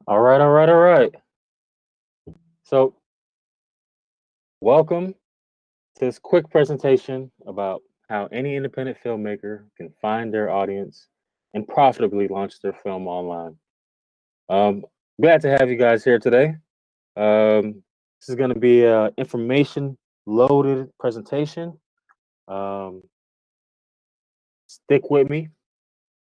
All right, all right, all right. So, welcome to this quick presentation about how any independent filmmaker can find their audience and profitably launch their film online. Um, Glad to have you guys here today. This is going to be a information loaded presentation. Um, Stick with me.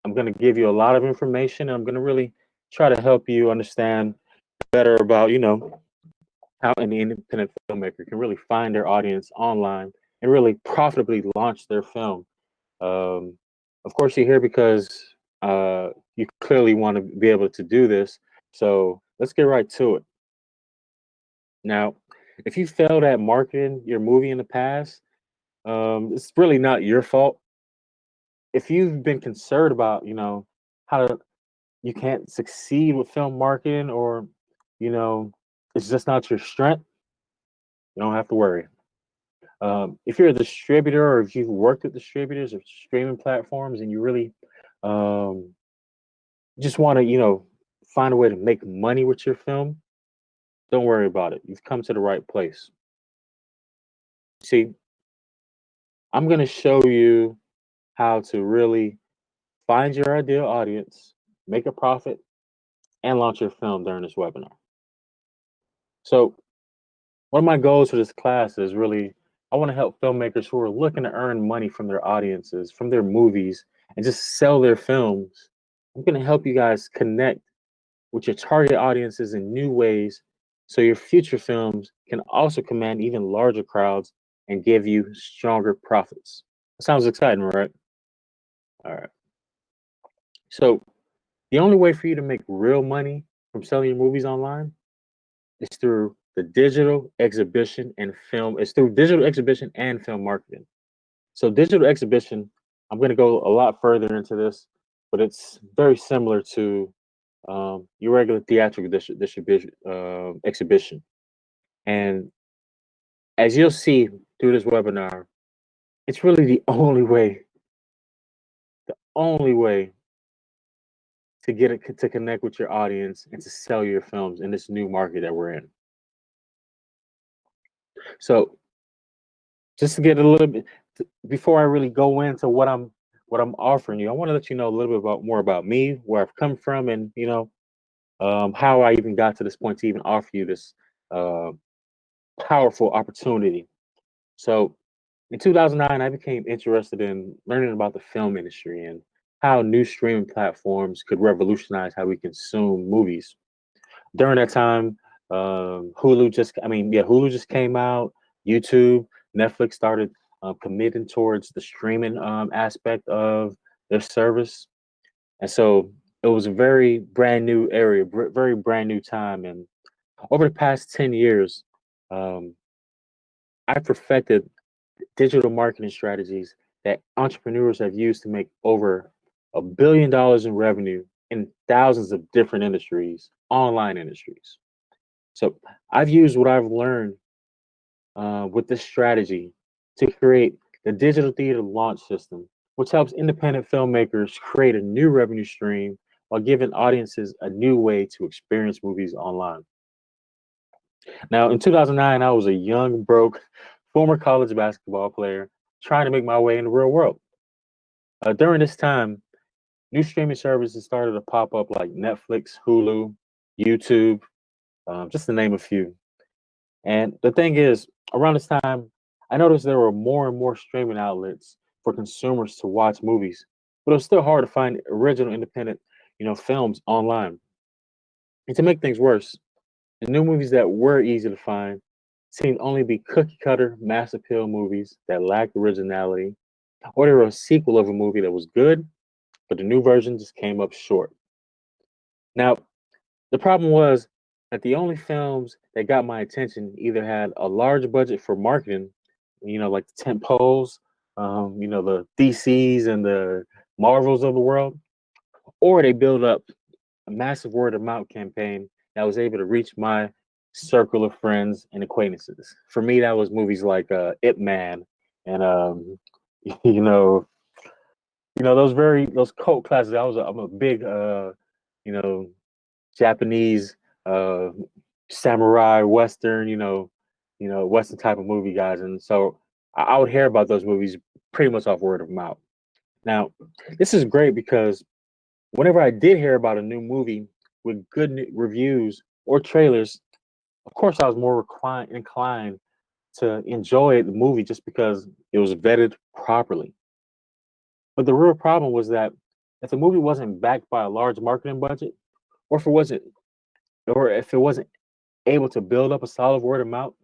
I'm going to give you a lot of information. I'm going to really try to help you understand better about, how an independent filmmaker can really find their audience online and really profitably launch their film. Um, of course, you're here because you clearly want to be able to do this. So let's get right to it. Now, if you failed at marketing your movie in the past, it's really not your fault. If you've been concerned about, how you can't succeed with film marketing or, you know, it's just not your strength, you don't have to worry. If you're a distributor or if you've worked with distributors or streaming platforms and you really um, just want to, find a way to make money with your film, don't worry about it. You've come to the right place. See, I'm going to show you how to really find your ideal audience, make a profit, and launch your film during this webinar. So, one of my goals for this class is really I want to help filmmakers who are looking to earn money from their audiences, from their movies, and just sell their films. I'm going to help you guys connect with your target audiences in new ways so your future films can also command even larger crowds and give you stronger profits. Sounds exciting, right? All right. So, the only way for you to make real money from selling your movies online is through the digital exhibition and film. It's through digital exhibition and film marketing. So digital exhibition, I'm going to go a lot further into this, but it's very similar to your regular theatrical distribution exhibition. And as you'll see through this webinar, it's really the only way to get it to connect with your audience and to sell your films in this new market that we're in. So just to get a little bit before I really go into what I'm offering you, I want to let you know a little bit about more about me, where I've come from, and how I even got to this point to even offer you this uh, powerful opportunity. So, in 2009, I became interested in learning about the film industry and how new streaming platforms could revolutionize how we consume movies. During that time, Hulu just came out. YouTube, Netflix started committing towards the streaming aspect of their service, and so it was a very brand new area, very brand new time. And over the past 10 years, um, I perfected digital marketing strategies that entrepreneurs have used to make over $1 billion in revenue in thousands of different industries, online industries. So I've used what I've learned with this strategy to create the digital theater launch system, which helps independent filmmakers create a new revenue stream while giving audiences a new way to experience movies online. Now, in 2009, I was a young, broke, former college basketball player trying to make my way in the real world. During this time, new streaming services started to pop up like Netflix, Hulu, YouTube, just to name a few. And the thing is, around this time, I noticed there were more and more streaming outlets for consumers to watch movies, but it was still hard to find original independent, films online. And to make things worse, the new movies that were easy to find seemed only be cookie cutter mass appeal movies that lacked originality, or they were a sequel of a movie that was good, but the new version just came up short. Now, the problem was that the only films that got my attention either had a large budget for marketing, like the tent poles, the DCs and the Marvels of the world, or they build up a massive word of mouth campaign that was able to reach my circle of friends and acquaintances. For me, that was movies like Ip Man and you know, those cult classics. I'm a big you know Japanese uh, samurai western, western type of movie guys, and so I would hear about those movies pretty much off word of mouth. Now, this is great because whenever I did hear about a new movie with good reviews or trailers, of course I was more inclined to enjoy the movie just because it was vetted properly. But the real problem was that if the movie wasn't backed by a large marketing budget, or if it wasn't able to build up a solid word of mouth,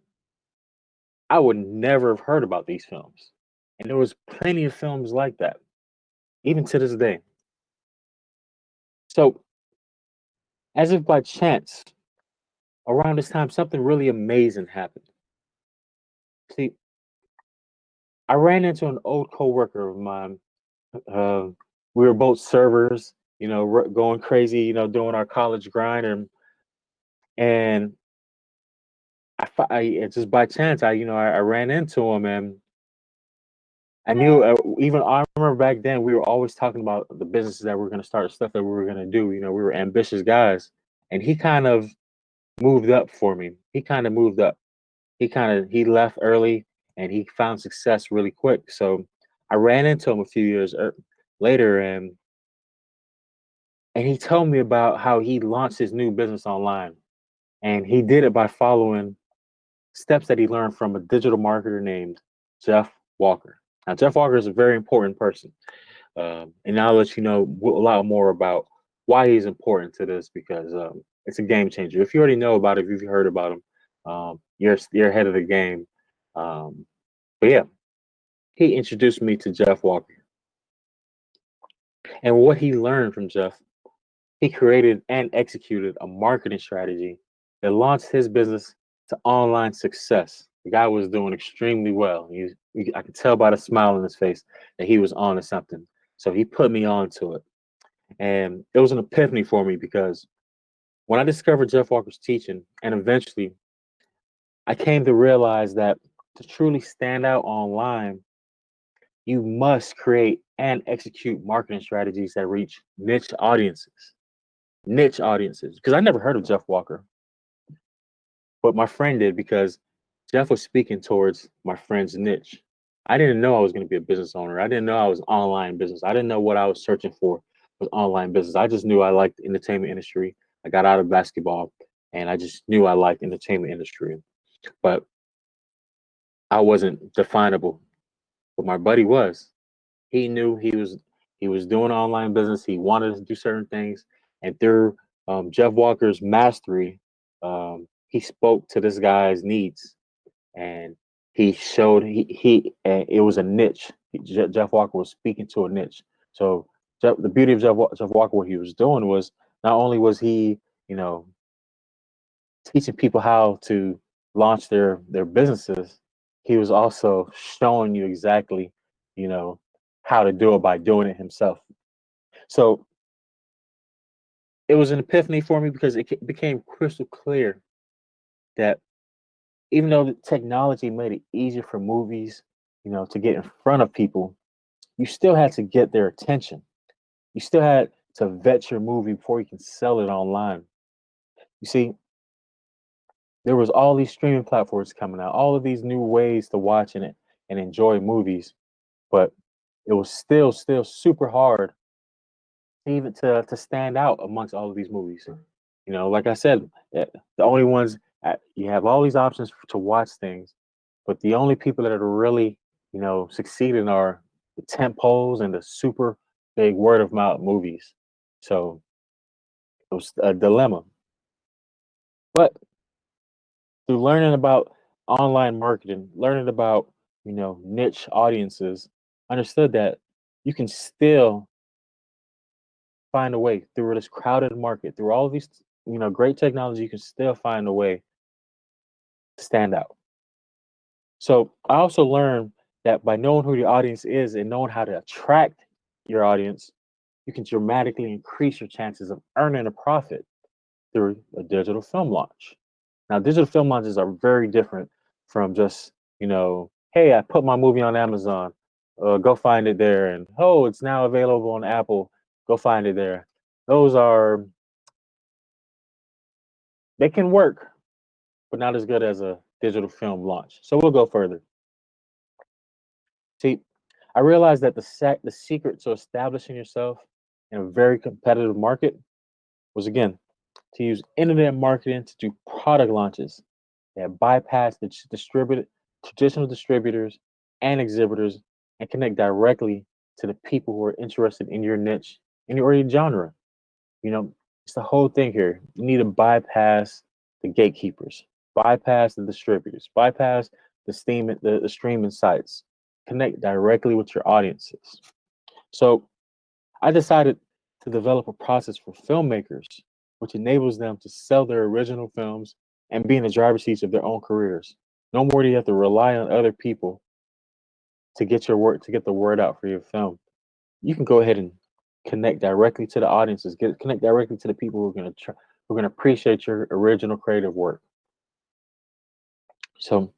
I would never have heard about these films. And there was plenty of films like that, even to this day. So, as if by chance, around this time, something really amazing happened. See, I ran into an old coworker of mine. Uh, we were both servers, going crazy, doing our college grind, and it's just by chance, I ran into him, and I knew even I remember back then we were always talking about the businesses that we are going to start, stuff that we were going to do. We were ambitious guys, and he kind of moved up for me. He kind of moved up. He left early, and he found success really quick. So I ran into him a few years later, and he told me about how he launched his new business online, and he did it by following steps that he learned from a digital marketer named Jeff Walker. Now, Jeff Walker is a very important person. And I'll let you know a lot more about why he's important to this because it's a game changer. If you already know about it, if you've heard about him, you're ahead of the game. But yeah, he introduced me to Jeff Walker, and what he learned from Jeff, he created and executed a marketing strategy that launched his business to online success. The guy was doing extremely well. I could tell by the smile on his face that he was on to something. So he put me on to it. And it was an epiphany for me because when I discovered Jeff Walker's teaching, and eventually I came to realize that to truly stand out online, you must create and execute marketing strategies that reach niche audiences. Niche audiences. Because I never heard of Jeff Walker, but my friend did because Jeff was speaking towards my friend's niche. I didn't know I was going to be a business owner. I didn't know I was online business. I didn't know what I was searching for was online business. I just knew I liked the entertainment industry. I got out of basketball and I just knew I liked entertainment industry. But I wasn't definable. But my buddy was. He knew he was doing online business. He wanted to do certain things, and through Jeff Walker's mastery, he spoke to this guy's needs, and he showed it was a niche. Jeff Walker was speaking to a niche. So the beauty of Jeff Walker, what he was doing was not only was he, you know, teaching people how to launch their businesses, he was also showing you exactly, you know, how to do it by doing it himself. So it was an epiphany for me because it became crystal clear that even though the technology made it easier for movies, to get in front of people, you still had to get their attention. You still had to vet your movie before you can sell it online. You see, there was all these streaming platforms coming out, all of these new ways to watch and enjoy movies, but it was still super hard even to stand out amongst all of these movies. Like I said, the only ones you have all these options to watch things, but the only people that are really succeeding are the tent poles and the super big word of mouth movies. So it was a dilemma. But through learning about online marketing, learning about niche audiences, understood that you can still find a way through this crowded market, through all of these great technology. You can still find a way to stand out. So I also learned that by knowing who your audience is and knowing how to attract your audience, you can dramatically increase your chances of earning a profit through a digital film launch. Now, digital film launches are very different from just, hey, I put my movie on Amazon, go find it there, and oh, it's now available on Apple, go find it there. Those are They can work, but not as good as a digital film launch. So we'll go further. See, I realized that the secret to establishing yourself in a very competitive market was again to use internet marketing to do product launches that bypass the traditional distributors and exhibitors and connect directly to the people who are interested in your niche in your genre. You know, it's the whole thing here. You need to bypass the gatekeepers, bypass the distributors, bypass the streaming sites. Connect directly with your audiences. So I decided to develop a process for filmmakers, which enables them to sell their original films and be in the driver's seats of their own careers. No more do you have to rely on other people to get your work to get the word out for your film. You can go ahead and connect directly to the audiences, connect directly to the people who are going to appreciate your original creative work. So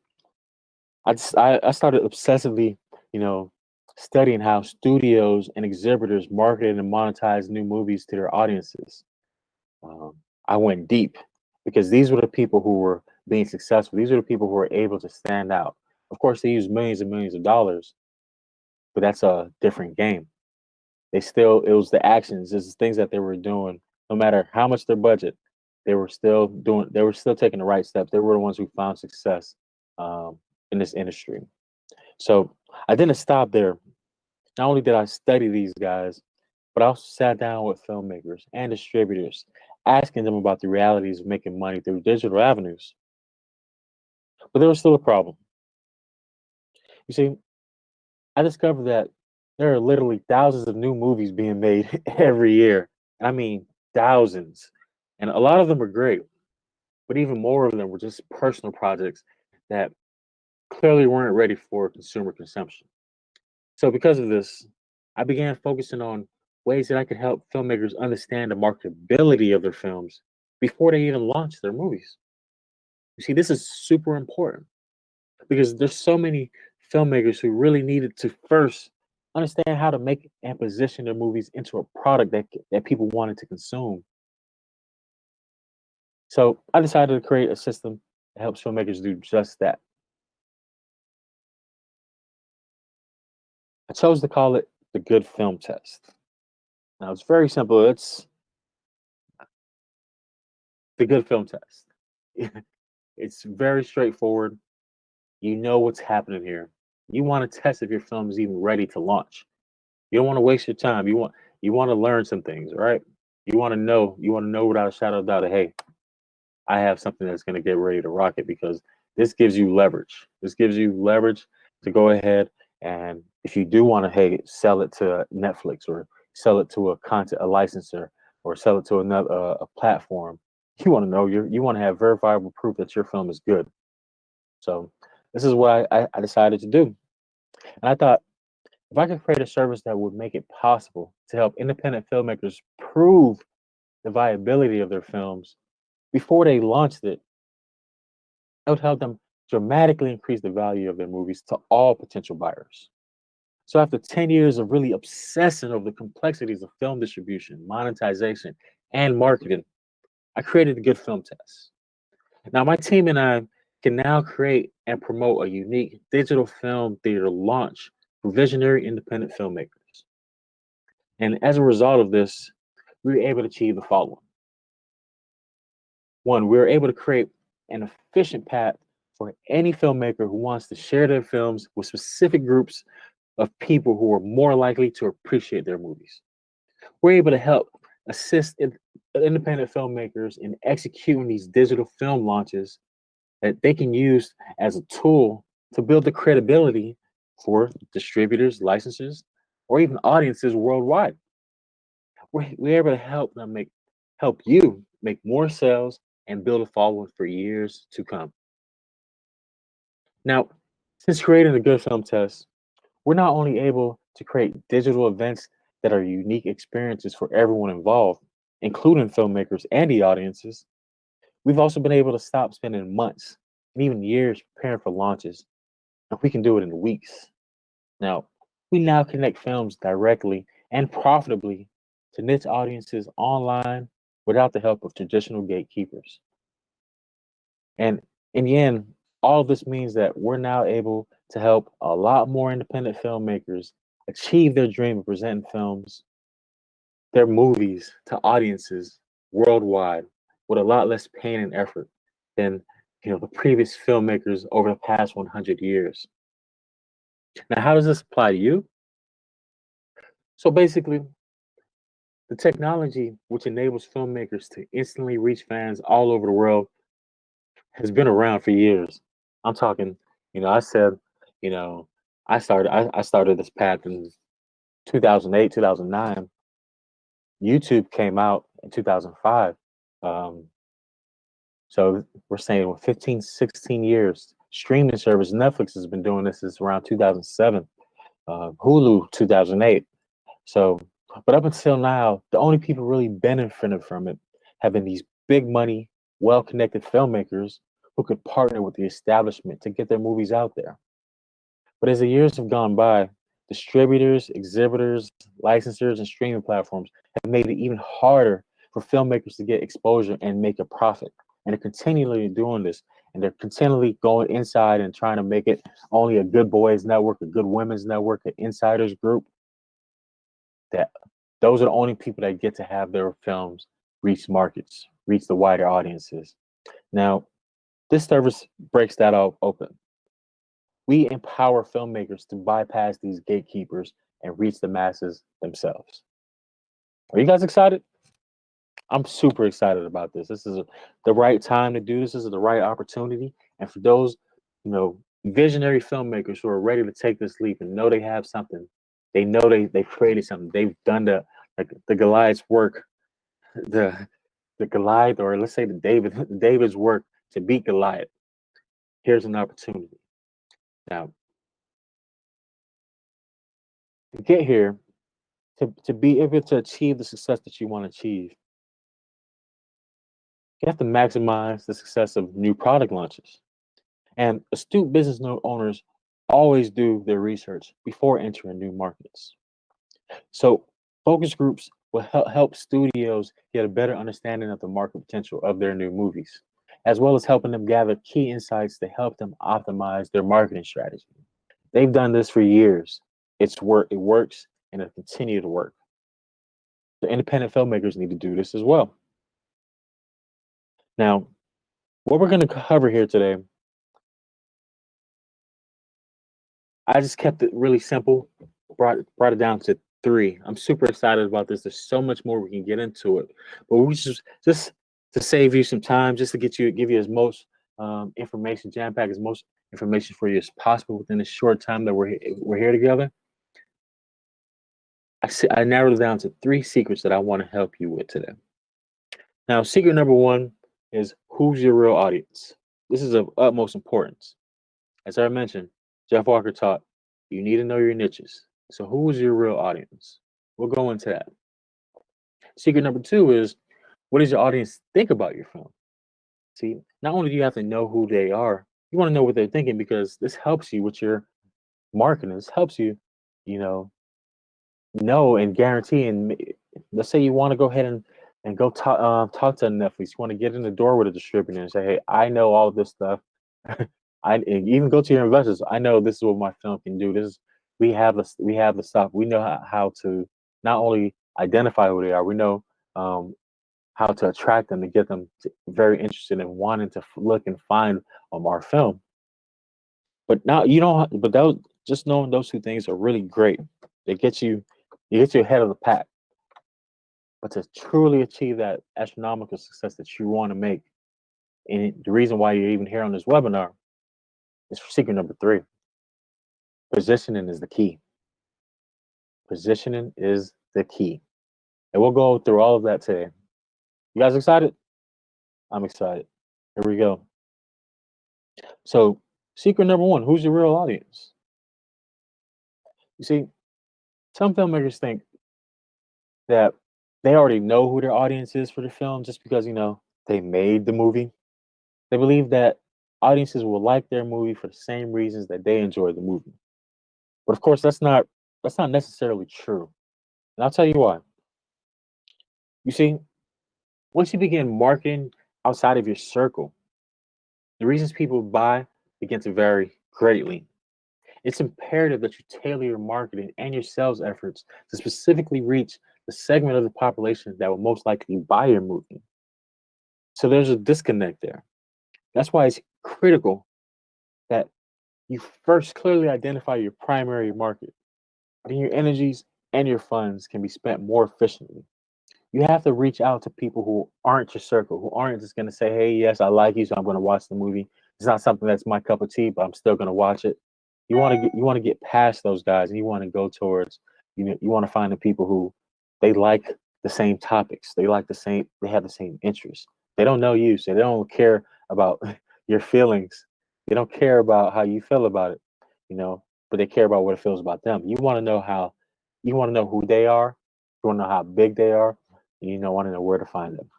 I started obsessively, you know, studying how studios and exhibitors market and monetize new movies to their audiences. Um, I went deep because these were the people who were being successful. These are the people who were able to stand out. Of course, they use millions and millions of dollars, but that's a different game. It was the actions, it's the things that they were doing. No matter how much their budget, they were still taking the right steps. They were the ones who found success um, in this industry. So I didn't stop there. Not only did I study these guys, but I also sat down with filmmakers and distributors, asking them about the realities of making money through digital avenues. But there was still a problem. You see, I discovered that there are literally thousands of new movies being made every year. I mean, thousands. And a lot of them are great, but even more of them were just personal projects that clearly weren't ready for consumer consumption. So, because of this, I began focusing on ways that I could help filmmakers understand the marketability of their films before they even launch their movies. You see, this is super important because there's so many filmmakers who really needed to first understand how to make and position their movies into a product that people wanted to consume. So I decided to create a system that helps filmmakers do just that. I chose to call it the good film test. Now it's very simple. It's the good film test. It's very straightforward. You know what's happening here. You want to test if your film is even ready to launch. You don't want to waste your time. You want to learn some things, right? You want to know without a shadow of doubt that hey, I have something that's going to get ready to rock it because this gives you leverage. This gives you leverage to go ahead and if you do want to hey sell it to Netflix or sell it to a licensor or sell it to another a platform, you want to know you want to have verifiable proof that your film is good. So this is what I decided to do, and I thought if I could create a service that would make it possible to help independent filmmakers prove the viability of their films before they launched it, that would help them dramatically increase the value of their movies to all potential buyers. So after 10 years of really obsessing over the complexities of film distribution, monetization, and marketing, I created the Good Film Test. Now my team and I can now create and promote a unique digital film theater launch for visionary independent filmmakers. And as a result of this, we were able to achieve the following. One, we were able to create an efficient path for any filmmaker who wants to share their films with specific groups of people who are more likely to appreciate their movies. We're able to help assist independent filmmakers in executing these digital film launches that they can use as a tool to build the credibility for distributors, licensors, or even audiences worldwide. We're able to help you make more sales and build a following for years to come. Now, since creating the Good Film Test, we're not only able to create digital events that are unique experiences for everyone involved, including filmmakers and the audiences, we've also been able to stop spending months and even years preparing for launches, and we can do it in weeks. Now, we now connect films directly and profitably to niche audiences online without the help of traditional gatekeepers. And in the end, all of this means that we're now able to help a lot more independent filmmakers achieve their dream of presenting films, their movies to audiences worldwide with a lot less pain and effort than the previous filmmakers over the past 100 years. Now, how does this apply to you? So basically, the technology which enables filmmakers to instantly reach fans all over the world has been around for years. I'm talking, I said, you know, I started this path in 2008, 2009. YouTube came out in 2005. Um, so we're saying 15, 16 years. Streaming service Netflix has been doing this since around 2007. Hulu 2008. So, but up until now, the only people really benefiting from it have been these big money, well connected filmmakers who could partner with the establishment to get their movies out there. But as the years have gone by, distributors, exhibitors, licensors, and streaming platforms have made it even harder for filmmakers to get exposure and make a profit. And they're continually doing this. And they're continually going inside and trying to make it only a good boys network, a good women's network, an insiders group. That those are the only people that get to have their films reach markets, reach the wider audiences. Now, this service breaks that all open. We empower filmmakers to bypass these gatekeepers and reach the masses themselves. Are you guys excited? I'm super excited about this. This is the right time to do this. This is the right opportunity. And for those, visionary filmmakers who are ready to take this leap and know they have something, they know they've created something. They've done the Goliath's work, the the Goliath, or let's say the David's work to beat Goliath. Here's an opportunity. Now, to get here, to be able to achieve the success that you want to achieve, you have to maximize the success of new product launches. And astute business owners always do their research before entering new markets. So, focus groups will help studios get a better understanding of the market potential of their new movies, as well as helping them gather key insights to help them optimize their marketing strategy. They've done this for years. It works, and it'll continue to work. The independent filmmakers need to do this as well. Now, what we're going to cover here today, I just kept it really simple, brought it down to three. I'm super excited about this. There's so much more we can get into it, but we just to save you some time, just to give you as most information, jam pack as most information for you as possible within the short time that we're here together. I narrowed it down to three secrets that I want to help you with today. Now, secret number one is who's your real audience. This is of utmost importance. As I mentioned, Jeff Walker taught you need to know your niches. So, who is your real audience? We'll go into that. Secret number two is what does your audience think about your film? See, not only do you have to know who they are, you want to know what they're thinking because this helps you with your marketing. This helps you, you know and guarantee. And let's say you want to go ahead and go talk to Netflix. You want to get in the door with a distributor and say, "Hey, I know all this stuff. And even go to your investors. I know this is what my film can do. This is we have the stuff. We know how to not only identify who they are. We know how to attract them to get them very interested in wanting to look and find our film. But now you don't. But those just knowing those two things are really great. They get you ahead of the pack. But to truly achieve that astronomical success that you want to make, and the reason why you're even here on this webinar is for secret number three. Positioning is the key. Positioning is the key. And we'll go through all of that today. You guys excited? I'm excited. Here we go. So, secret number one, who's your real audience? You see, some filmmakers think that they already know who their audience is for the film just because, they made the movie. They believe that audiences will like their movie for the same reasons that they enjoy the movie. But of course, that's not necessarily true. And I'll tell you why. You see, once you begin marketing outside of your circle, The reasons people buy begin to vary greatly. It's imperative that you tailor your marketing and your sales efforts to specifically reach the segment of the population that will most likely buy your movie. So there's a disconnect there. That's why it's critical that you first clearly identify your primary market. Then your energies and your funds can be spent more efficiently. You have to reach out to people who aren't your circle, who aren't just going to say, "Hey, yes, I like you, so I'm going to watch the movie." It's not something that's my cup of tea, but I'm still going to watch it. You want to get past those guys, and you want to go towards you want to find the people who they like the same topics, they have the same interests. They don't know you, so they don't care about your feelings. They don't care about how you feel about it, you know, but they care about what it feels about them. You want to know who they are, you want to know how big they are, and you don't want to know where to find them.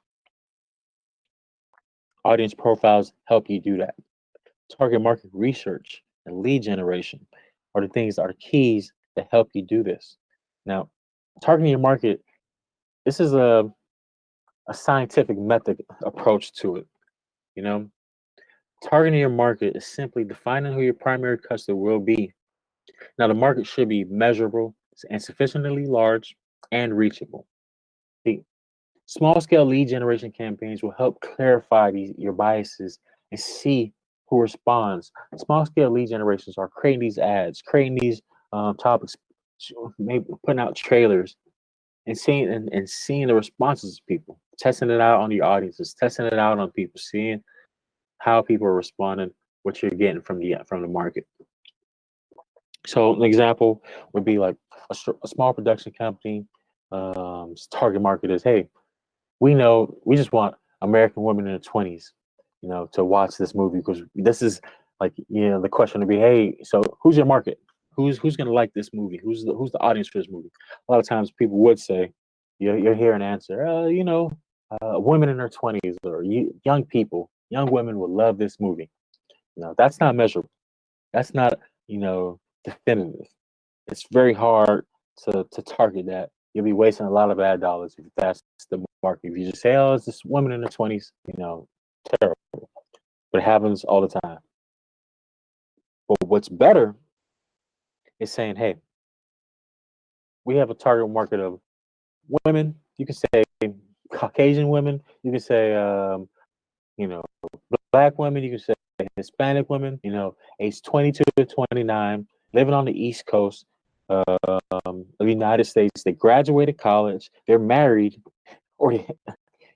Audience profiles help you do that. Target market research and lead generation are the things that are keys that help you do this. Now, targeting your market, this is a scientific method approach to it. You know, targeting your market is simply defining who your primary customer will be. Now, the market should be measurable and sufficiently large and reachable. The small scale lead generation campaigns will help clarify your biases and see who responds. Small scale lead generations are creating these ads, creating these topics, maybe putting out trailers and seeing the responses of people, testing it out on your audiences, testing it out on people, seeing how people are responding, what you're getting from the market. So an example would be like a small production company. Target market is, hey, we just want American women in their 20s, to watch this movie because this is like, the question would be, hey, so who's your market? Who's gonna like this movie? Who's the audience for this movie? A lot of times people would say, you'll hear an answer, women in their 20s or young people, young women would love this movie. That's not measurable. That's not, definitive. It's very hard to target that. You'll be wasting a lot of ad dollars if that's the market. If you just say, "Oh, it's this woman in the 20s," terrible. But it happens all the time. But what's better is saying, "Hey, we have a target market of women." You can say Caucasian women. You can say, you know, Black women. You can say Hispanic women. Age 22 to 29, living on the East Coast of the United States. They graduated college. They're married, or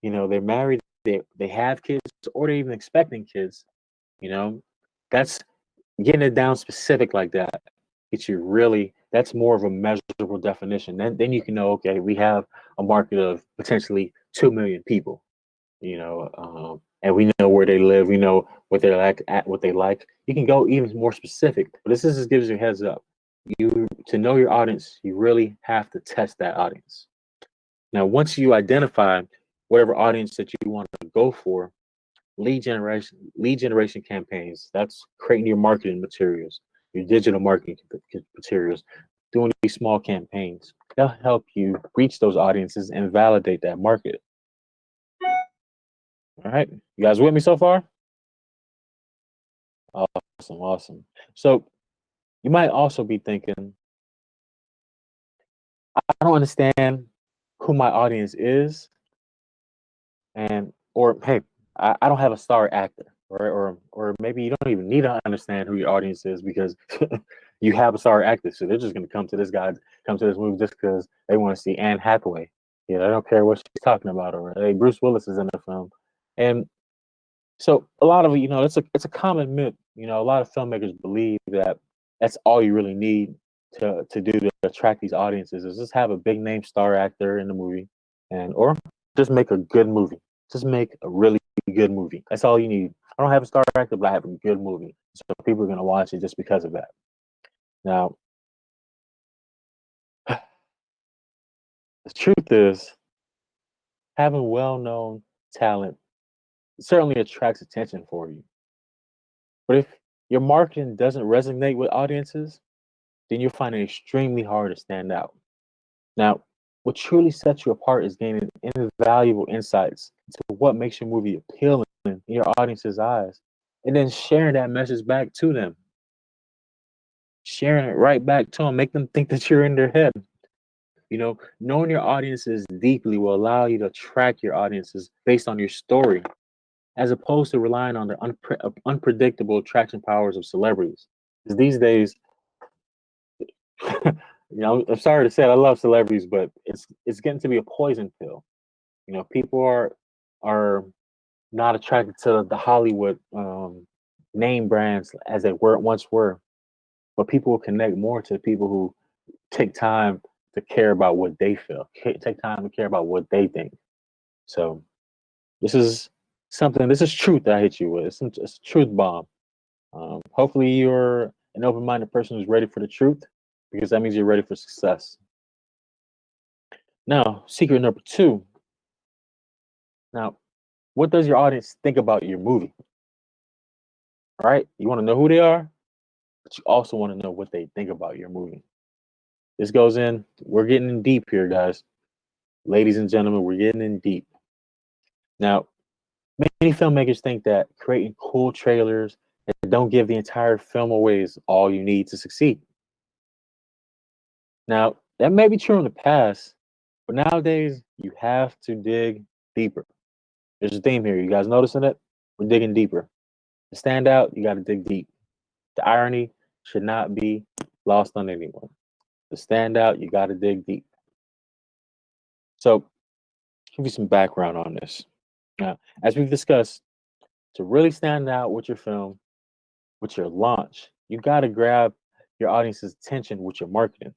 they're married. They have kids, or they're even expecting kids. That's getting it down specific like that. Get you really. That's more of a measurable definition. Then you can know. Okay, we have a market of potentially 2 million people. And we know where they live. We know what they like. At what they like. You can go even more specific. But this just gives you a heads up. To know your audience, you really have to test that audience. Now, once you identify whatever audience that you want to go for, lead generation campaigns, that's creating your marketing materials, your digital marketing materials, doing these small campaigns. They'll help you reach those audiences and validate that market. All right. You guys with me so far? Awesome, awesome. So you might also be thinking, I don't understand who my audience is, or hey, I don't have a star actor, or maybe you don't even need to understand who your audience is because you have a star actor, so they're just gonna come to this movie just because they want to see Anne Hathaway. They don't care what she's talking about, or hey, Bruce Willis is in the film, and so a lot of it's a common myth. A lot of filmmakers believe that that's all you really need to do to attract these audiences is just have a big name star actor in the movie, or just make a good movie. Just make a really good movie. That's all you need. I don't have a star actor, but I have a good movie, so people are gonna watch it just because of that. Now, the truth is, having well-known talent certainly attracts attention for you. But if your marketing doesn't resonate with audiences, then you'll find it extremely hard to stand out. Now, what truly sets you apart is gaining invaluable insights into what makes your movie appealing in your audience's eyes. and then sharing that message back to them, sharing it right back to them, make them think that you're in their head. Knowing your audiences deeply will allow you to track your audiences based on your story, as opposed to relying on the unpredictable attraction powers of celebrities. 'Cause these days, I'm sorry to say it, I love celebrities, but it's getting to be a poison pill. People are not attracted to the Hollywood name brands as they once were, but people will connect more to people who take time to care about what they feel, take time to care about what they think. So this is this is truth that I hit you with. It's a truth bomb. Hopefully you're an open-minded person who's ready for the truth, because that means you're ready for success. Now, secret number two. Now, what does your audience think about your movie? All right, you want to know who they are, but you also want to know what they think about your movie. This goes in, we're getting in deep here, guys. Ladies and gentlemen, we're getting in deep. Now, many filmmakers think that creating cool trailers that don't give the entire film away is all you need to succeed. Now, that may be true in the past, but nowadays you have to dig deeper. There's a theme here. You guys noticing it? We're digging deeper. To stand out, you got to dig deep. The irony should not be lost on anyone. To stand out, you got to dig deep. So, give you some background on this. Now, as we've discussed, to really stand out with your film, with your launch, you got to grab your audience's attention with your marketing.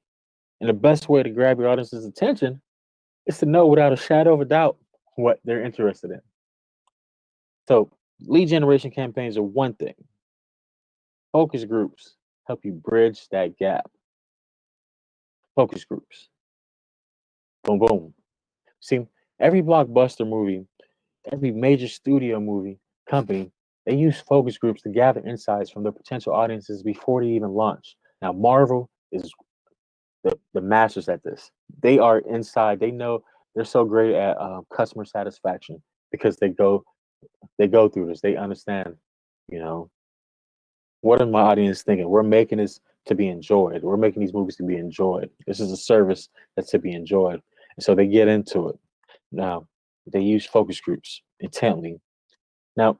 And the best way to grab your audience's attention is to know without a shadow of a doubt what they're interested in. So, lead generation campaigns are one thing. Focus groups help you bridge that gap. Focus groups. Boom, boom. See, every blockbuster movie, every major studio movie company, they use focus groups to gather insights from their potential audiences before they even launch. Now, Marvel is the masters at this. They are inside. They know they're so great at customer satisfaction because they go through this. They understand, you know, what is my audience thinking? We're making this to be enjoyed. We're making these movies to be enjoyed. This is a service that's to be enjoyed. And so they get into it. Now, they use focus groups intently. Now,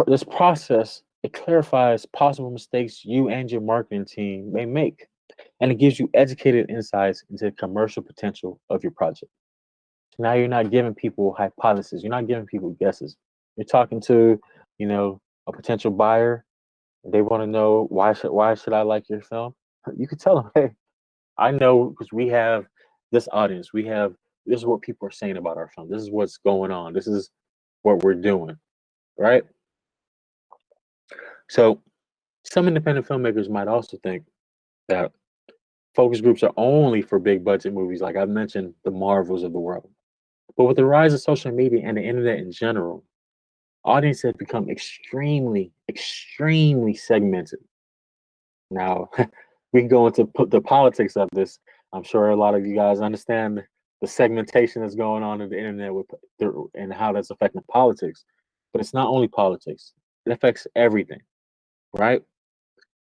this process, it clarifies possible mistakes you and your marketing team may make, and it gives you educated insights into the commercial potential of your project. So now you're not giving people hypotheses. You're not giving people guesses. You're talking to, a potential buyer. They want to know why should I like your film? You could tell them, hey, I know because we have this audience. This is what people are saying about our film. This is what's going on. This is what we're doing, right? So some independent filmmakers might also think that focus groups are only for big budget movies, like I mentioned, the Marvels of the world. But with the rise of social media and the internet in general, audiences have become extremely, extremely segmented. Now, we can go into the politics of this. I'm sure a lot of you guys understand the segmentation that's going on in the internet and how that's affecting politics. But it's not only politics; it affects everything, right?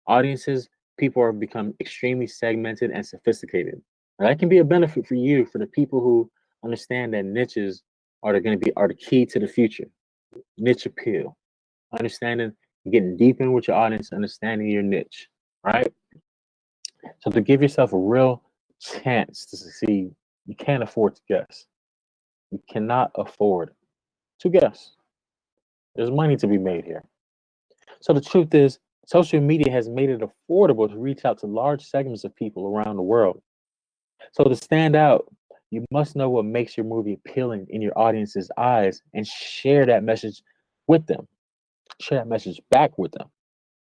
Audiences, people are become extremely segmented and sophisticated. Now, that can be a benefit for you, for the people who understand that niches are the key to the future. Niche appeal, understanding, getting deep in with your audience, understanding your niche, right? So to give yourself a real chance to succeed, you can't afford to guess. You cannot afford to guess. There's money to be made here. So the truth is, social media has made it affordable to reach out to large segments of people around the world. So to stand out, you must know what makes your movie appealing in your audience's eyes and share that message with them. Share that message back with them.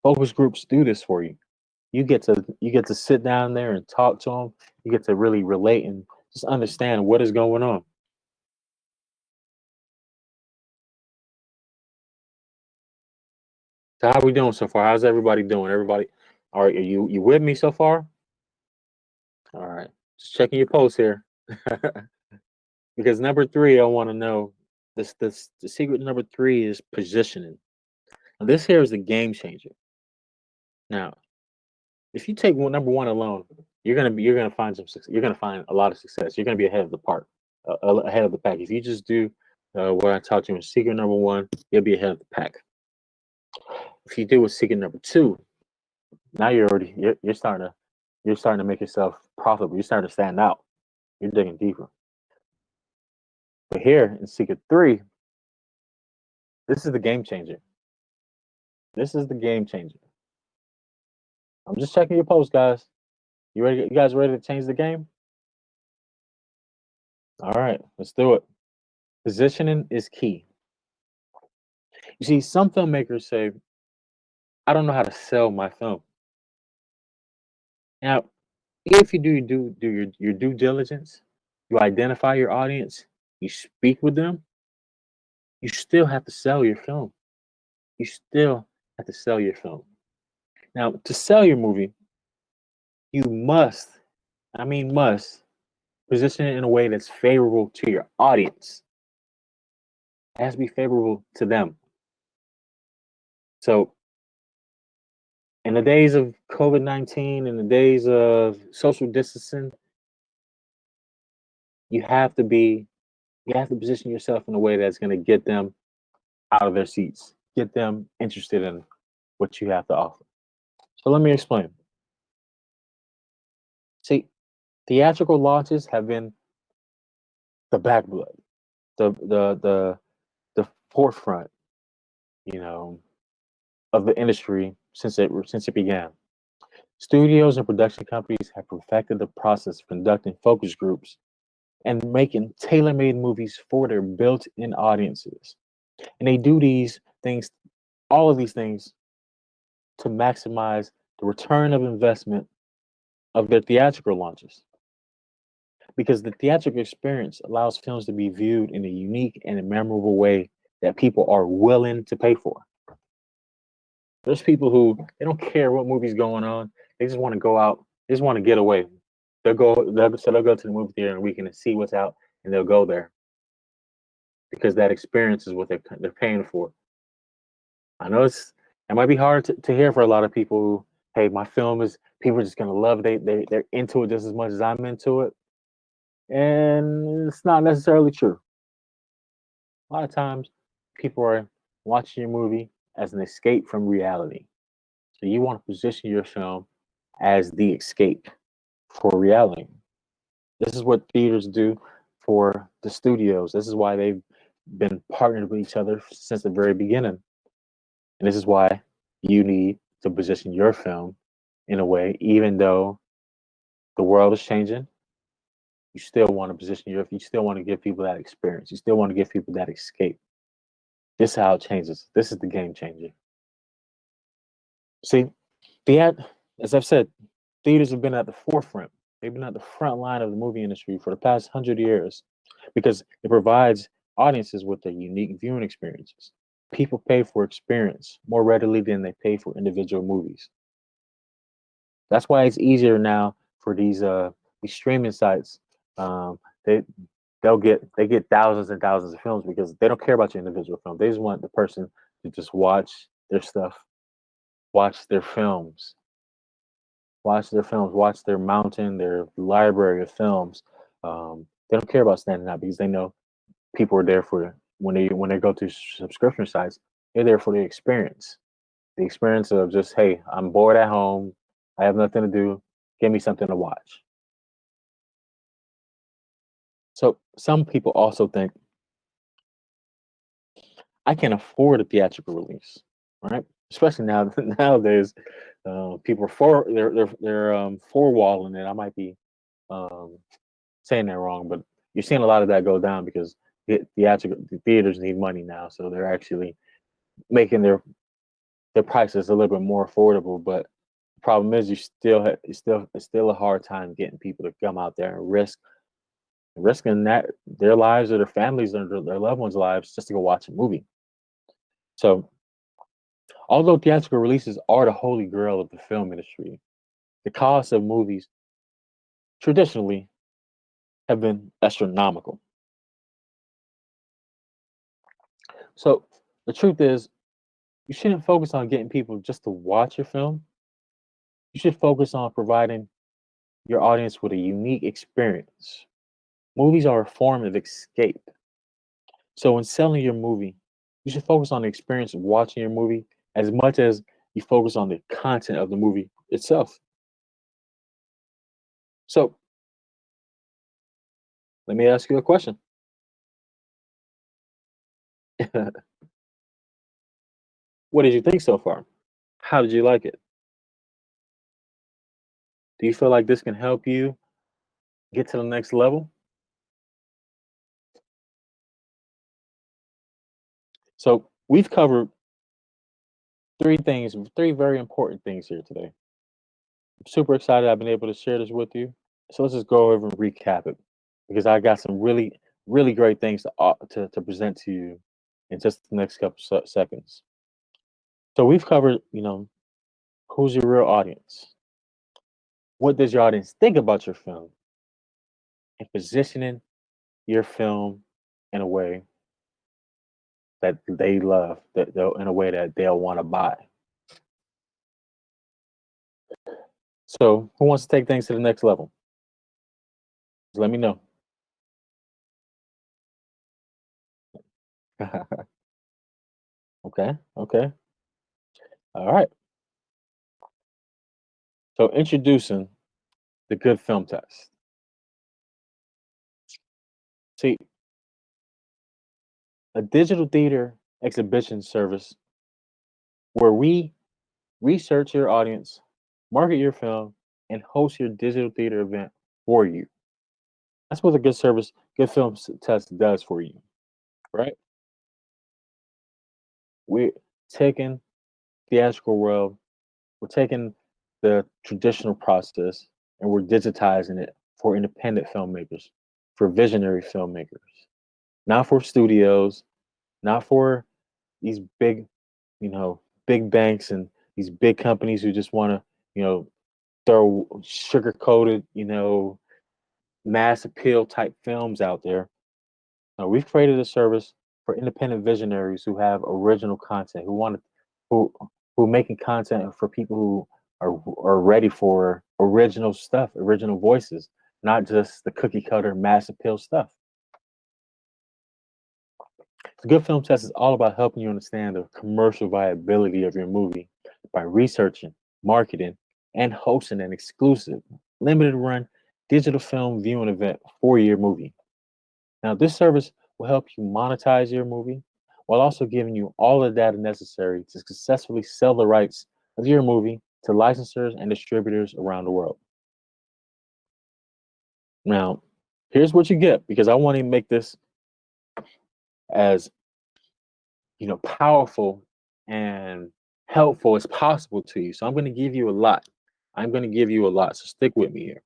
Focus groups do this for you. You get to sit down there and talk to them. You get to really relate and just understand what is going on. So how we doing so far? How's everybody doing? Everybody, all right? Are you with me so far? All right, just checking your posts here. Because number three, I want to know the secret number three is positioning. Now, this here is the game changer. Now, if you take number one alone, you're gonna find some success. You're gonna find a lot of success. You're gonna be ahead of the park, ahead of the pack. If you just do what I taught you in secret number one, you'll be ahead of the pack. If you do with secret number two, now you're starting to make yourself profitable. You're starting to stand out. You're digging deeper. But here in secret three, this is the game changer. This is the game changer. I'm just checking your post, guys. You ready? You guys ready to change the game? All right, let's do it. Positioning is key. You see, some filmmakers say, I don't know how to sell my film. Now, if you do your due diligence, you identify your audience, you speak with them, you still have to sell your film. You still have to sell your film. Now, to sell your movie, you must, I mean must, position it in a way that's favorable to your audience. It has to be favorable to them. So in the days of COVID-19, in the days of social distancing, you have to be you have to position yourself in a way that's going to get them out of their seats, get them interested in what you have to offer. So let me explain. See, theatrical launches have been the backblood, the forefront, you know, of the industry since it began. Studios and production companies have perfected the process of conducting focus groups and making tailor-made movies for their built-in audiences. And they do these things, all of these things, to maximize the return of investment of their theatrical launches. Because the theatrical experience allows films to be viewed in a unique and a memorable way that people are willing to pay for. There's people who they don't care what movie's going on. They just want to go out. They just want to get away. They'll go to the movie theater on the weekend and see what's out, and they'll go there because that experience is what they're paying for. I know it might be hard to hear for a lot of people who, hey, my film is people are just gonna love it. They're into it just as much as I'm into it. And it's not necessarily true. A lot of times people are watching your movie as an escape from reality. So you want to position your film as the escape for reality. This is what theaters do for the studios. This is why they've been partnered with each other since the very beginning. And this is why you need to position your film in a way, even though the world is changing, you still want to you still want to give people that experience. You still want to give people that escape. This is how it changes. This is the game changer. See, the as I've said, theaters have been at the forefront. They've been at the front line of the movie industry for the past 100 years because it provides audiences with their unique viewing experiences. People pay for experience more readily than they pay for individual movies. That's why it's easier now for these streaming sites. They they get thousands and thousands of films because they don't care about your individual film. They just want the person to just watch their stuff, watch their films, watch their mountain, their library of films. They don't care about standing out because they know people are there for when they go to subscription sites. They're there for the experience of just hey, I'm bored at home, I have nothing to do, give me something to watch. So some people also think I can afford a theatrical release, right? Especially now nowadays, people are they're four walling it. I might be um, saying that wrong, but you're seeing a lot of that go down because the theaters need money now, so they're actually making their prices a little bit more affordable. But the problem is, it's still a hard time getting people to come out there and risking that their lives or their families or their loved ones' lives just to go watch a movie. So, although theatrical releases are the holy grail of the film industry, the costs of movies traditionally have been astronomical. So, the truth is, You shouldn't focus on getting people just to watch your film. You should focus on providing your audience with a unique experience. Movies are a form of escape. So when selling your movie, you should focus on the experience of watching your movie as much as you focus on the content of the movie itself. So let me ask you a question. What did you think so far? How did you like it? Do you feel like this can help you get to the next level? So we've covered three things, three very important things here today. I'm super excited I've been able to share this with you. So let's just go over and recap it because I got some really great things to present to you in just the next couple seconds. So we've covered, who's your real audience? What does your audience think about your film? And positioning your film in a way that they love, that they'll in a way that they'll want to buy. So who wants to take things to the next level? Just let me know. Okay, okay. All right. So introducing the good film test. See, a digital theater exhibition service where we research your audience, market your film, and host your digital theater event for you. That's what a good service, good film test does for you, right? We're taking theatrical world, we're taking the traditional process and we're digitizing it for independent filmmakers, for visionary filmmakers, not for studios, not for these big, big banks and these big companies who just want to, throw sugar coated, mass appeal type films out there. Now, we've created a service for independent visionaries who have original content, who who are making content for people who are ready for original stuff, original voices, not just the cookie cutter mass appeal stuff. The Good Film Test is all about helping you understand the commercial viability of your movie by researching, marketing, and hosting an exclusive, limited run digital film viewing event for your movie. Now, this service will help you monetize your movie while also giving you all the data necessary to successfully sell the rights of your movie to licensors and distributors around the world. Now, here's what you get because I want to make this as powerful and helpful as possible to you. So I'm going to give you a lot. I'm going to give you a lot. So stick with me here.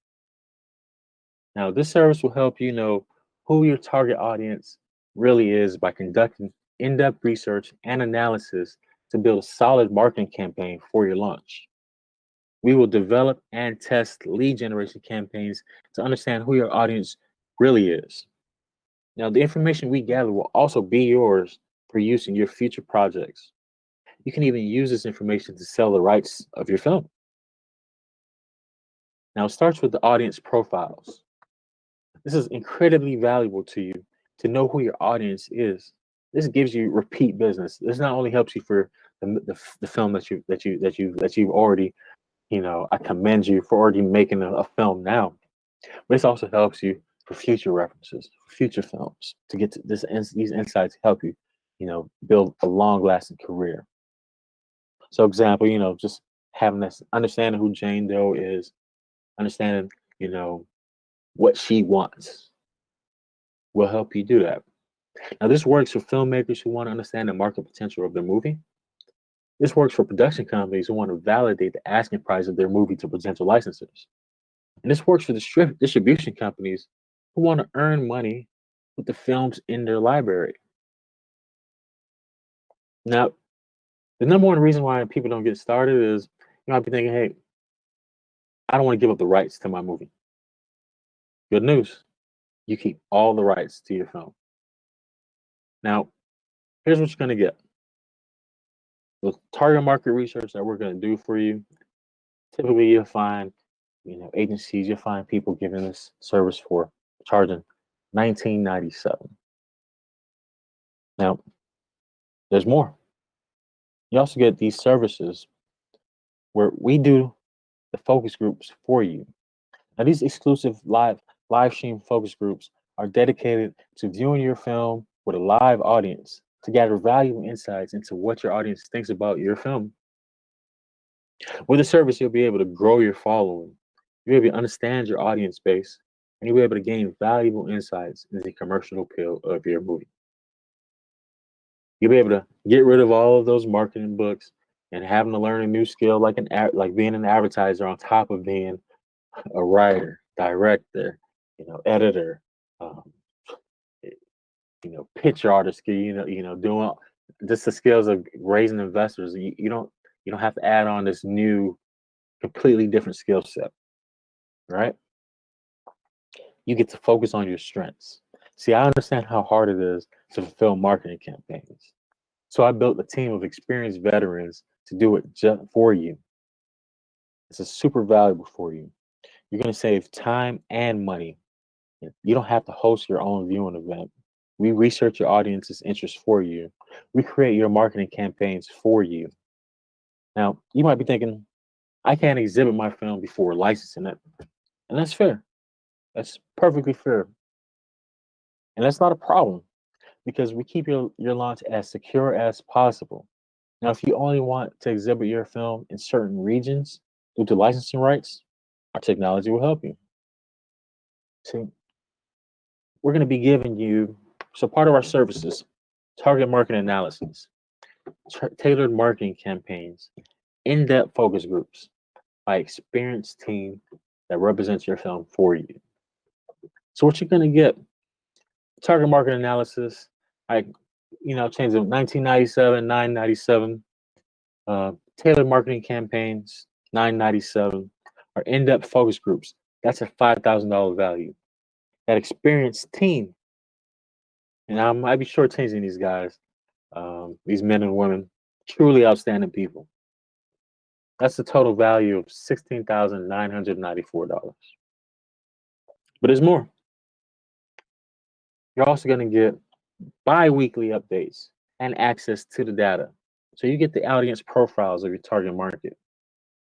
Now, this service will help you know who your target audience really is by conducting in depth research and analysis to build a solid marketing campaign for your launch. We will develop and test lead generation campaigns to understand who your audience really is. Now, the information we gather will also be yours for use in your future projects. You can even use this information to sell the rights of your film. Now, it starts with the audience profiles. This is incredibly valuable to you to know who your audience is. This gives you repeat business. This not only helps you for the film that you've already, I commend you for already making a film now, but this also helps you for future references, for future films, to get to these insights help you, build a long lasting career. So, example, just having this understanding who Jane Doe is, understanding, you know, what she wants will help you do that. Now, this works for filmmakers who want to understand the market potential of their movie. This works for production companies who want to validate the asking price of their movie to potential licensors. And this works for distribution companies who want to earn money with the films in their library. Now, the number one reason why people don't get started is you might be thinking, hey, I don't want to give up the rights to my movie. Good news. You keep all the rights to your film. Now, here's what you're going to get. The target market research that we're going to do for you, typically you'll find, agencies, you'll find people giving this service for charging 1997. Now, there's more. You also get these services where we do the focus groups for you. Now, these exclusive live stream focus groups are dedicated to viewing your film with a live audience to gather valuable insights into what your audience thinks about your film. With the service, you'll be able to grow your following, you'll be able to understand your audience base, and you'll be able to gain valuable insights into the commercial appeal of your movie. You'll be able to get rid of all of those marketing books and having to learn a new skill like being an advertiser on top of being a writer, director, editor, um, picture artist, doing just the skills of raising investors. You don't have to add on this new, completely different skill set, right? You get to focus on your strengths. See, I understand how hard it is to fulfill marketing campaigns. So I built a team of experienced veterans to do it just for you. This is super valuable for you. You're going to save time and money. You don't have to host your own viewing event. We research your audience's interests for you. We create your marketing campaigns for you. Now, you might be thinking, I can't exhibit my film before licensing it. And that's fair. That's perfectly fair. And that's not a problem because we keep your launch as secure as possible. Now, if you only want to exhibit your film in certain regions due to licensing rights, our technology will help you. See, we're going to be giving you, so part of our services, target market analysis, tailored marketing campaigns, in-depth focus groups by experienced team that represents your film for you. So what you're going to get, target market analysis, I, change of 1997, 997, tailored marketing campaigns, 997, or in-depth focus groups. That's a $5,000 value. That experienced team, and I might be shortchanging these guys, these men and women, truly outstanding people. That's the total value of $16,994. But there's more. You're also going to get bi-weekly updates and access to the data. So you get the audience profiles of your target market.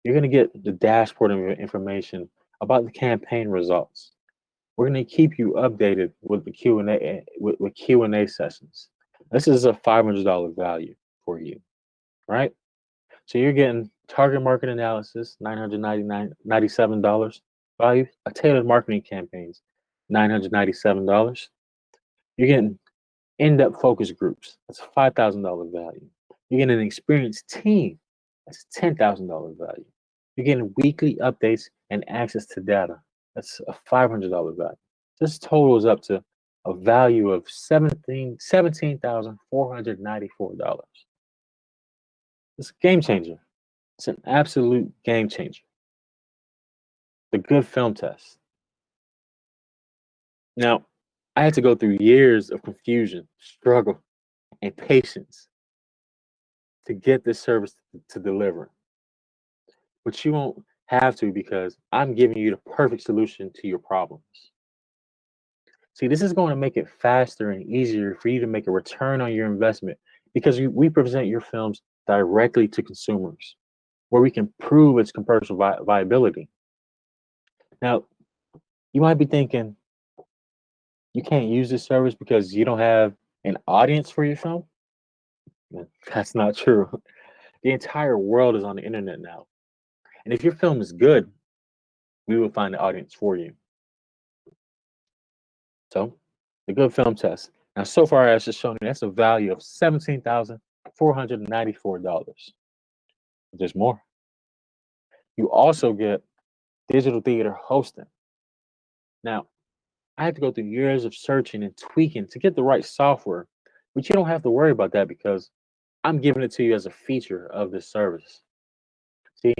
You're going to get the dashboard information about the campaign results. We're going to keep you updated with the Q&A with Q&A sessions. This is a $500 value for you, right? So you're getting target market analysis, $997 value, a tailored marketing campaigns, $997. You're getting in-depth focus groups. That's a $5,000 value. You're getting an experienced team. That's a $10,000 value. You're getting weekly updates and access to data. That's a $500 value. This totals up to a value of $17,494. It's a game changer. It's an absolute game changer. The good film test. Now, I had to go through years of confusion, struggle, and patience to get this service to deliver. But you won't have to because I'm giving you the perfect solution to your problems. See, this is going to make it faster and easier for you to make a return on your investment because we present your films directly to consumers where we can prove its commercial viability. Now, you might be thinking you can't use this service because you don't have an audience for your film. That's not true. The entire world is on the internet now. And if your film is good, we will find the audience for you. So, the good film test. Now, so far, as just shown you, that's a value of $17,494. There's more. You also get digital theater hosting. Now, I had to go through years of searching and tweaking to get the right software, but you don't have to worry about that because I'm giving it to you as a feature of this service. See,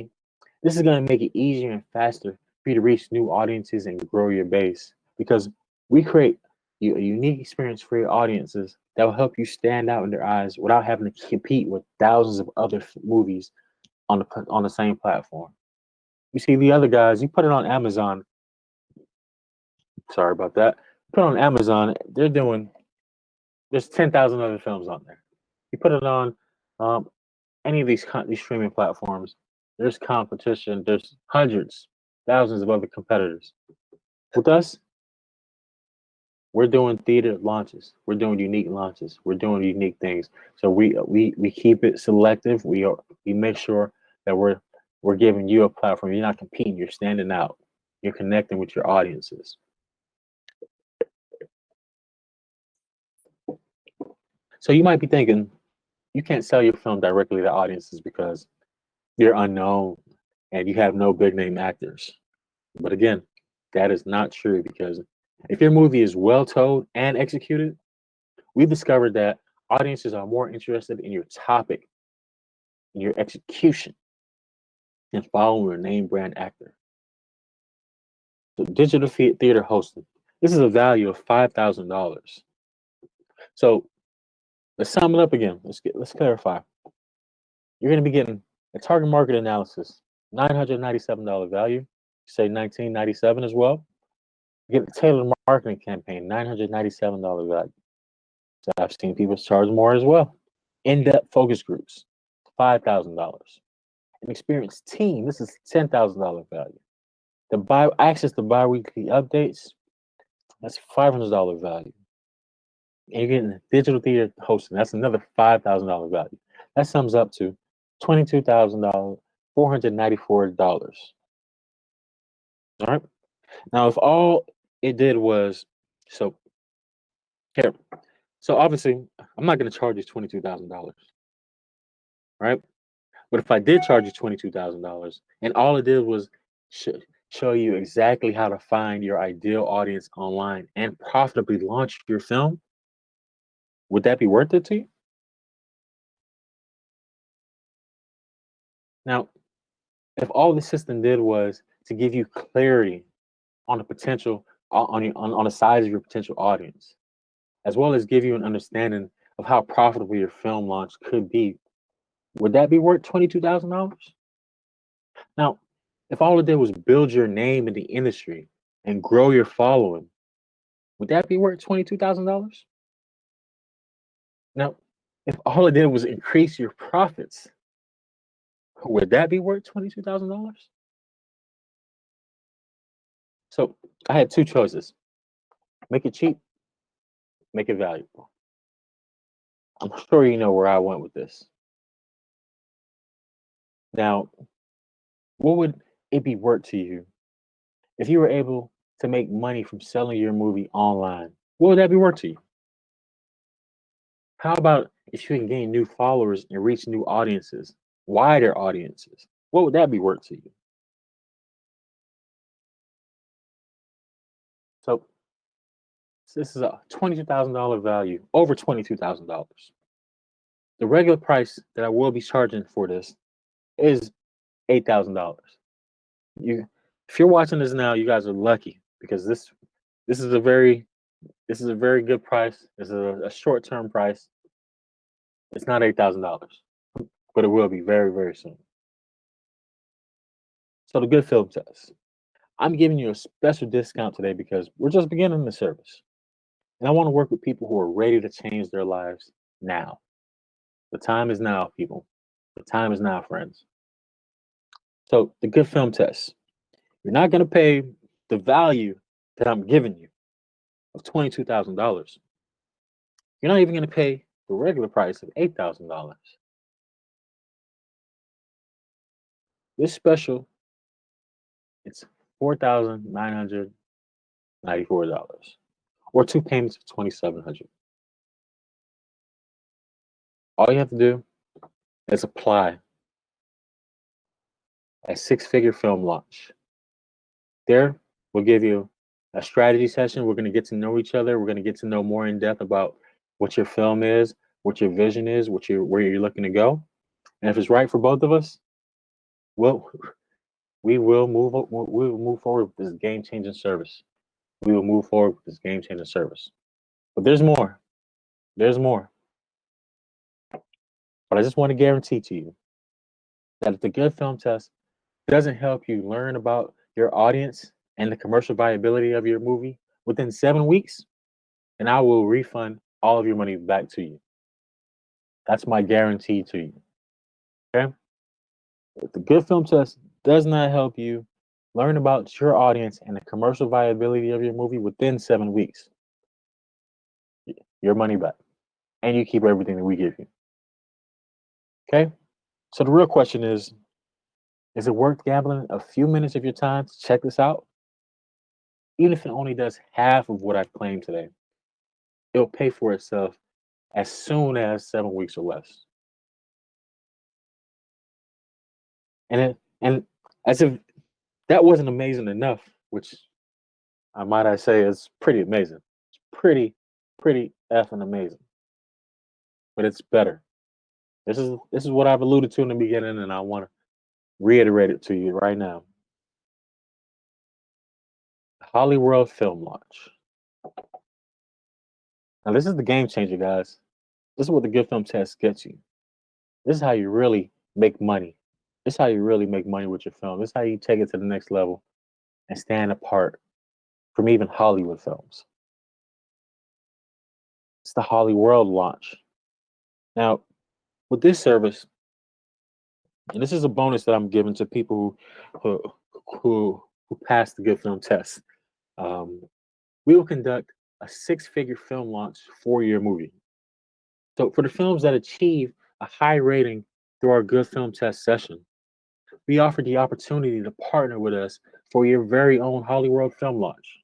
this is going to make it easier and faster for you to reach new audiences and grow your base because we create a unique experience for your audiences that will help you stand out in their eyes without having to compete with thousands of other movies on the same platform. You see the other guys, you put it on Amazon. Sorry about that. Put it on Amazon. There's 10,000 other films on there. You put it on um, any of these streaming platforms. There's competition. There's hundreds, thousands of other competitors. With us, we're doing theater launches. We're doing unique launches. We're doing unique things. So we keep it selective. We make sure that we're giving you a platform. You're not competing. You're standing out. You're connecting with your audiences. So you might be thinking you can't sell your film directly to audiences because you're unknown and you have no big name actors. But again, that is not true because if your movie is well told and executed, we discovered that audiences are more interested in your topic, in your execution, than following a name brand actor. So digital theater hosting. This is a value of $5,000. So let's sum it up again. Let's clarify. You're going to be getting a target market analysis, $997 value. Say 1997 as well. You get a tailored marketing campaign, $997 value. So I've seen people charge more as well. In-depth focus groups, $5,000. An experienced team, this is $10,000 value. The access to bi-weekly updates, that's $500 value. And you're getting digital theater hosting, that's another $5,000 value. That sums up to $22,000, $494. All right. Now, if all it did was, so here, so obviously, I'm not going to charge you $22,000, right? But if I did charge you $22,000 and all it did was sh- show you exactly how to find your ideal audience online and profitably launch your film, would that be worth it to you? Now, if all the system did was to give you clarity on the potential on the size of your potential audience, as well as give you an understanding of how profitable your film launch could be, would that be worth $22,000? Now, if all it did was build your name in the industry and grow your following, would that be worth $22,000? Now, if all it did was increase your profits, would that be worth $22,000? So I had two choices: make it cheap, make it valuable. I'm sure you know where I went with this. Now, what would it be worth to you if you were able to make money from selling your movie online? What would that be worth to you? How about if you can gain new followers and reach new audiences, wider audiences? What would that be worth to you? So this is a $22,000 value, over $22,000. The regular price that I will be charging for this is $8,000. You, if you're watching this now, you guys are lucky because this is a very this is a very good price. This is a short term price. It's not $8,000, but it will be very very soon. So the good film test. I'm giving you a special discount today because we're just beginning the service. And I want to work with people who are ready to change their lives now. The time is now, people. The time is now, friends. So, the good film test. You're not going to pay the value that I'm giving you of $22,000. You're not even going to pay the regular price of $8,000. This special, it's $4,994 or two payments of $2,700. All you have to do is apply a six-figure film launch. There, we'll give you a strategy session. We're going to get to know each other. We're going to get to know more in depth about what your film is, what your vision is, where you're looking to go. And if it's right for both of us, well, we will move forward with this game changing service. We will move forward with this game changing service. But there's more. There's more. But I just want to guarantee to you that if the good film test doesn't help you learn about your audience and the commercial viability of your movie within 7 weeks, then I will refund all of your money back to you. That's my guarantee to you. Okay? If the good film test does not help you learn about your audience and the commercial viability of your movie within 7 weeks, your money back. And you keep everything that we give you. Okay? So the real question is it worth gambling a few minutes of your time to check this out? Even if it only does half of what I've claimed today, it'll pay for itself as soon as 7 weeks or less. And as if that wasn't amazing enough, which I say is pretty amazing. It's pretty effing amazing. But it's better. This is what I've alluded to in the beginning, and I want to reiterate it to you right now. Hollywood film launch. Now this is the game changer, guys. This is what the good film test gets you. This is how you really make money. This is how you really make money with your film. This is how you take it to the next level and stand apart from even Hollywood films. It's the Hollyworld launch. Now, with this service, and this is a bonus that I'm giving to people who pass the good film test. Um, we will conduct a six-figure film launch for your movie. So for the films that achieve a high rating through our good film test session, we offer the opportunity to partner with us for your very own Hollywood film launch.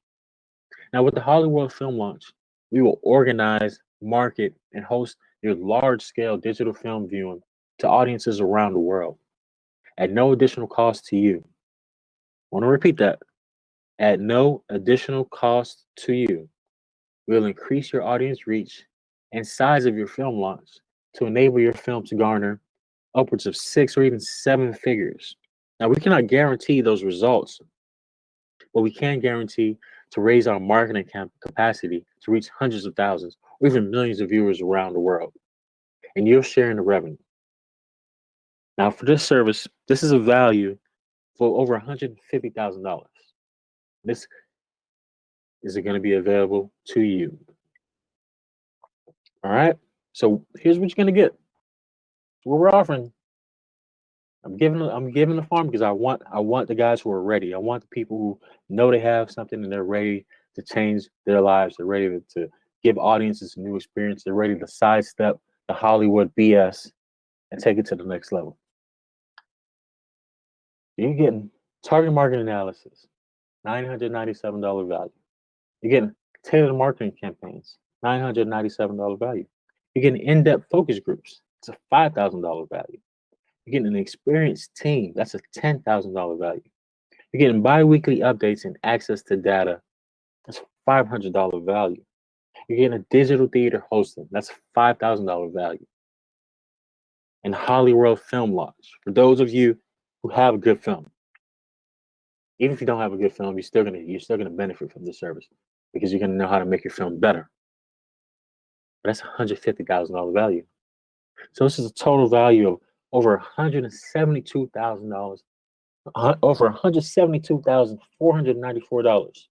Now, with the Hollywood film launch, we will organize, market, and host your large-scale digital film viewing to audiences around the world at no additional cost to you. I want to repeat that. At no additional cost to you, we'll increase your audience reach and size of your film launch to enable your film to garner upwards of six or even seven figures. Now, we cannot guarantee those results, but we can guarantee to raise our marketing capacity to reach hundreds of thousands or even millions of viewers around the world. And you're sharing the revenue. Now, for this service, this is a value for over $150,000. This is going to be available to you. All right. So here's what you're going to get. What we're offering. I'm giving the farm because I want the guys who are ready. I want the people who know they have something and they're ready to change their lives. They're ready to give audiences a new experience. They're ready to sidestep the Hollywood BS and take it to the next level. You're getting target market analysis, $997 value. You're getting tailored marketing campaigns, $997 value. You're getting in-depth focus groups. It's a $5,000 value. You're getting an experienced team. That's a $10,000 value. You're getting bi-weekly updates and access to data. That's $500 value. You're getting a digital theater hosting. That's $5,000 value. And Hollywood film launch. For those of you who have a good film, even if you don't have a good film, you're still gonna benefit from this service because you're gonna know how to make your film better. But that's $150,000 value. So this is a total value of over $172,000, over $172,494.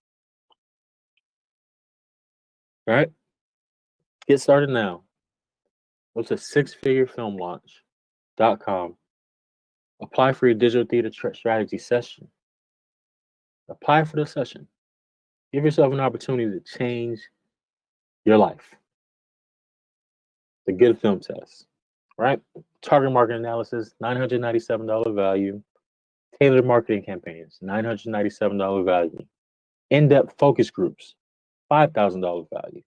All right, get started now. Go to sixfigurefilmlaunch.com. Apply for your digital theater strategy session. Apply for the session. Give yourself an opportunity to change your life. The good film test. Right? Target market analysis, $997 value. Tailored marketing campaigns, $997 value. In-depth focus groups, $5,000 value.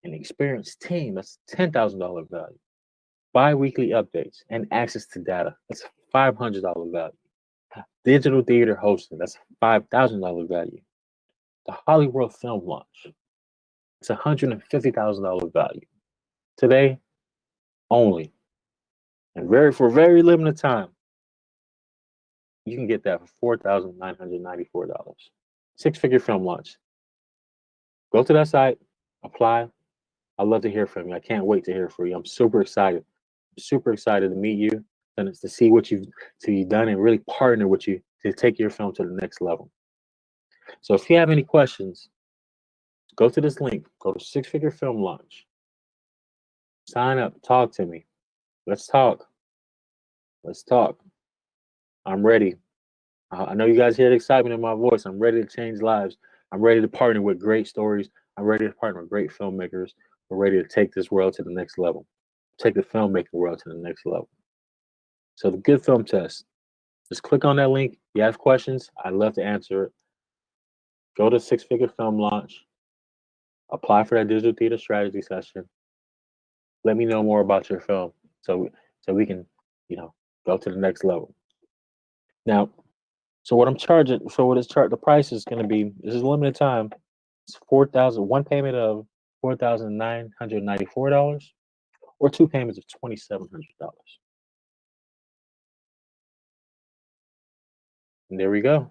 An experienced team, that's $10,000 value. Bi-weekly updates and access to data, that's $500 value. Digital theater hosting, that's $5,000 value. The Hollywood film launch, it's $150,000 value. Today, only. And for very limited time, you can get that for $4,994. Six-figure film launch. Go to that site, apply, I'd love to hear from you. I can't wait to hear from you. I'm super excited. Super excited to meet you and it's to see you've done and really partner with you to take your film to the next level. So if you have any questions, go to this link, go to Six Figure Film Launch, sign up, talk to me. Let's talk. Let's talk. I'm ready. I know you guys hear the excitement in my voice. I'm ready to change lives. I'm ready to partner with great stories. I'm ready to partner with great filmmakers. We're ready to take this world to the next level, take the filmmaking world to the next level. So the good film test, just click on that link. You have questions, I'd love to answer it. Go to Six Figure Film Launch, apply for that digital theater strategy session. Let me know more about your film so we can, you know, go to the next level. Now, so what I'm charging, so what is the price is going to be, this is limited time. It's 4,000, one payment of $4,994 or two payments of $2,700. And there we go.